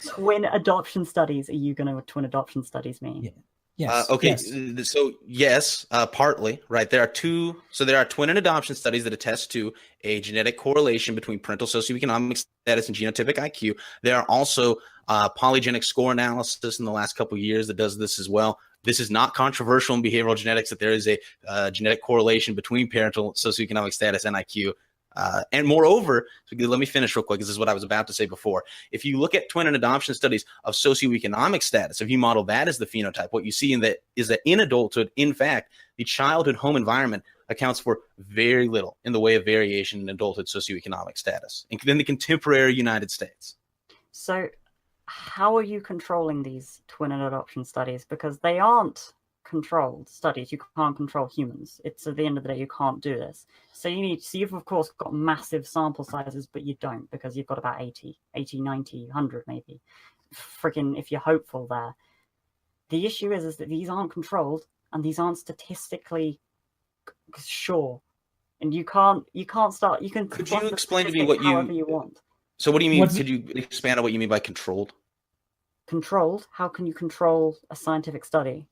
twin adoption studies are you going to twin adoption studies mean? Yeah. Yes. Okay. Yes. So yes, partly, right. There are twin and adoption studies that attest to a genetic correlation between parental socioeconomic status and genotypic IQ. There are also polygenic score analysis in the last couple of years that does this as well. This is not controversial in behavioral genetics that there is a genetic correlation between parental socioeconomic status and IQ. And moreover, let me finish real quick. This is what I was about to say before. If you look at twin and adoption studies of socioeconomic status, if you model that as the phenotype, what you see is that in adulthood, in fact, the childhood home environment accounts for very little in the way of variation in adulthood socioeconomic status in the contemporary United States. So how are you controlling these twin and adoption studies? Because they aren't controlled studies. You can't control humans. It's at the end of the day, you can't do this. So you've of course got massive sample sizes, but you don't, because you've got about 80, 90, 100 maybe. Freaking, if you're hopeful there. The issue is that these aren't controlled and these aren't statistically sure. And you can't start, you can. Could you explain to me what however you want. So what do you mean? Could you expand on what you mean by controlled? Controlled? How can you control a scientific study?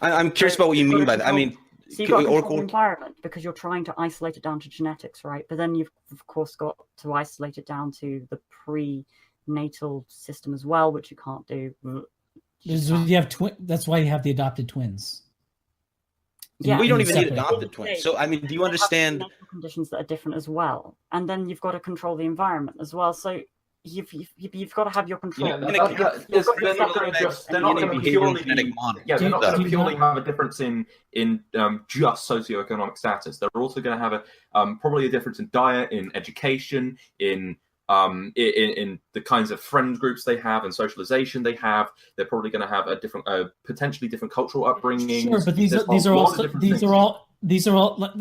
I'm curious about what you mean by that. I mean, so you've got to control the environment because you're trying to isolate it down to genetics, right? But then you've of course got to isolate it down to the prenatal system as well, which you can't do. You have that's why you have the adopted twins. Yeah, we don't even need adopted twins. So I mean, do you understand conditions that are different as well? And then you've got to control the environment as well. So you've got to have your control. They're not going to purely have a difference in just socioeconomic status. They're also going to have probably a difference in diet, in education, in the kinds of friend groups they have and socialization they have. They're probably going to have a different, potentially different cultural upbringing. Sure, but these are all.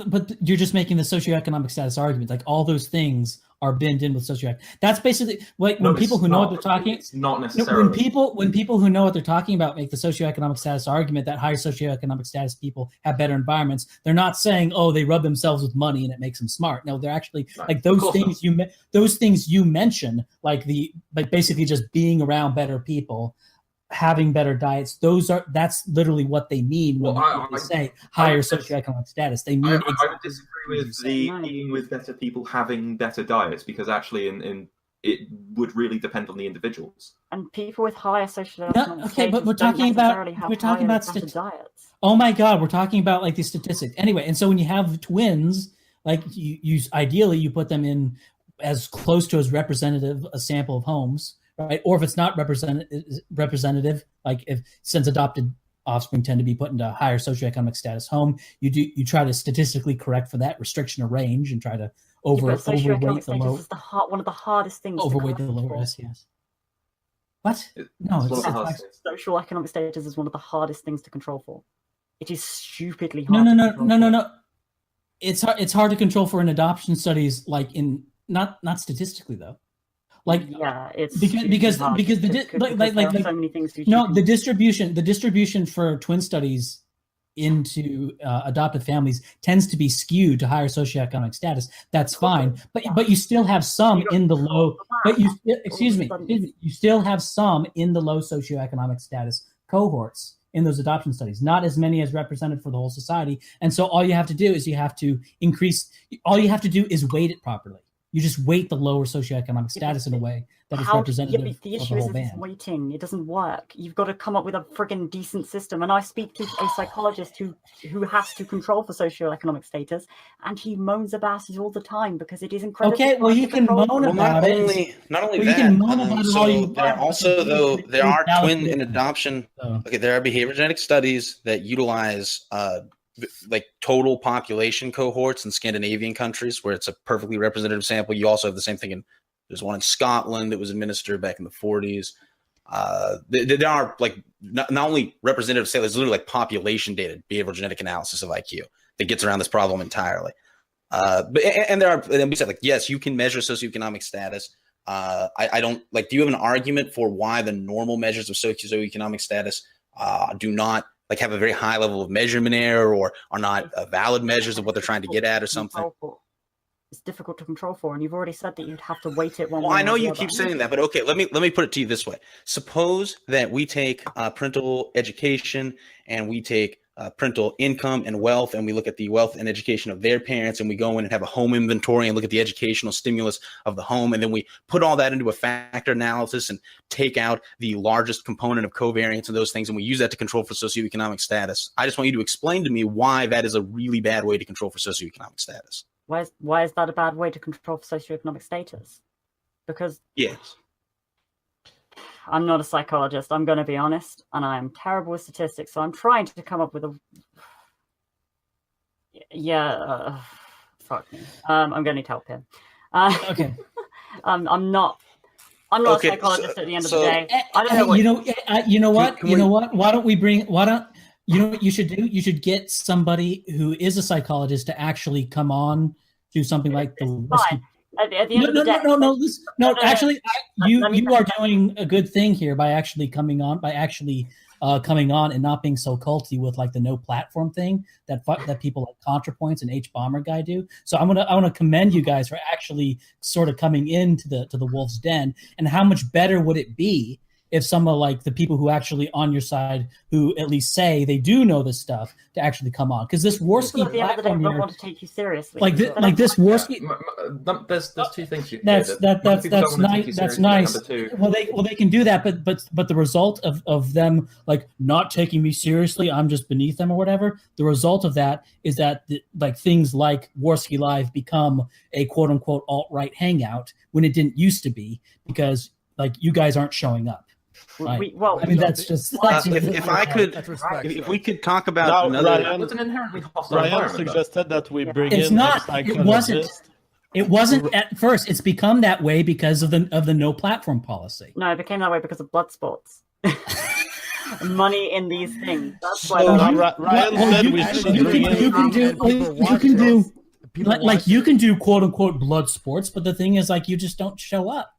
But you're just making the socioeconomic status argument. Like all those things are binned in with socioeconomic. That's basically like when people who know what they're talking. It's not necessarily when people who know what they're talking about make the socioeconomic status argument that higher socioeconomic status people have better environments. They're not saying, oh, they rub themselves with money and it makes them smart. No, they're actually like those things you mention, like basically just being around better people, having better diets. That's literally what they mean when they say higher socioeconomic status. They mean. I would disagree with being with better people having better diets, because actually in it would really depend on the individuals. And people with higher socioeconomic okay, but we're talking about diets. Oh my God, we're talking about like these statistics anyway. And so when you have twins, like you ideally you put them in as close to as representative a sample of homes. Right, or if it's not representative, like since adopted offspring tend to be put into a higher socioeconomic status home, you try to statistically correct for that restriction of range and try to overweight the low. Is one of the hardest things. Overweight the lower SES. What? No, social economic status is one of the hardest things to control for. It is stupidly hard. No. It's hard to control for in adoption studies, like in not statistically though. Like it's because so many things. The distribution for twin studies into adopted families tends to be skewed to higher socioeconomic status. That's fine, but you still have some in the low. But you still have some in the low socioeconomic status cohorts in those adoption studies. Not as many as represented for the whole society. And so all you have to do is weight it properly. You just weight the lower socioeconomic status in a way that is representative the of issue the whole is band. Weighting. It doesn't work. You've got to come up with a friggin' decent system. And I speak to a psychologist who has to control for socioeconomic status, and he moans about it all the time because it is incredible. Okay, well you can moan about it. Not only that. There are twin and adoption. Okay, there are behavioral genetic studies that utilize like total population cohorts in Scandinavian countries where it's a perfectly representative sample. You also have the same thing there's one in Scotland that was administered back in the 40s. There are like not only representative samples, there's literally like population data, behavioral genetic analysis of IQ that gets around this problem entirely. And we said, like, yes, you can measure socioeconomic status. I don't like, do you have an argument for why the normal measures of socioeconomic status do not like have a very high level of measurement error or are not valid measures of what they're trying to get at or something? it's difficult to control for, and you've already said that you'd have to weight it one way. Well, I know you keep saying that, but okay, let me put it to you this way. Suppose that we take parental education and we take parental income and wealth, and we look at the wealth and education of their parents, and we go in and have a home inventory and look at the educational stimulus of the home, and then we put all that into a factor analysis and take out the largest component of covariance and those things, and we use that to control for socioeconomic status. I just want you to explain to me why that is a really bad way to control for socioeconomic status. Why is that a bad way to control for socioeconomic status? Because yes, I'm not a psychologist, I'm going to be honest, and I'm terrible with statistics, so I'm trying to come up with a... fuck me. I'm going to need help here. Okay. I'm not a psychologist at the end of the day. I don't know what... You know what? Why don't you know what you should do? You should get somebody who is a psychologist to actually come on, do something like the whiskey. At the end of the day, no. Actually, you are doing a good thing here by actually coming on and not being so culty with like the no platform thing that people like ContraPoints and H Bomber guy do. So I want to commend you guys for actually sort of coming into the wolf's den. And how much better would it be if some of like the people who actually on your side, who at least say they do know this stuff, to actually come on? Because this Warski platform don't want to take you seriously. Like this Warski. There's two things. That's nice. That's nice. Well, they can do that, but the result of them like not taking me seriously, I'm just beneath them or whatever. The result of that is that like things like Warski Live become a quote unquote alt-right hangout when it didn't used to be, because like you guys aren't showing up. Right. That's just. If we could talk about it's an inherently hostile Ryan suggested that we bring it's in. Not. It wasn't at first. It's become that way because of the no platform policy. No, it became that way because of blood sports. Money in these things. That's why. You can do quote unquote blood sports, but the thing is, like, you just don't show up.